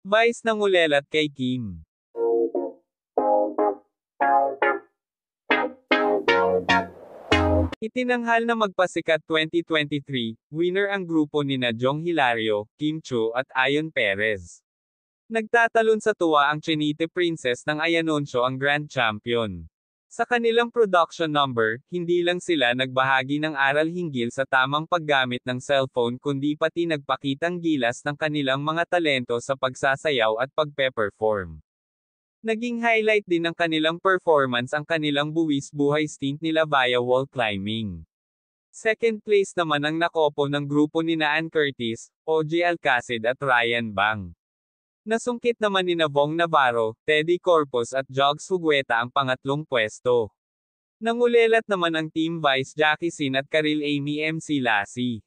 Vice nangulelat kay Kim. Itinanghal na magpasikat 2023, winner ang grupo nina Jong Hilario, Kim Chiu at Ayon Perez. Nagtatalon sa tuwa ang Chinite Princess nang i-anunsyo ang Grand Champion. Sa kanilang production number, hindi lang sila nagbahagi ng aral hinggil sa tamang paggamit ng cellphone kundi pati nagpakitang gilas ng kanilang mga talento sa pagsasayaw at pagpe-perform. Naging highlight din ng kanilang performance ang kanilang buwis buhay stint nila via wall climbing. Second place naman ang nakopo ng grupo nina Ann Curtis, OJ Alcacid at Ryan Bang. Nasungkit naman nina Vong Navarro, Teddy Corpus at Jogs Hugueta ang pangatlong pwesto. Nangulelat naman ang Team Vice Jackie Sin at Karil Amy MC Lassie.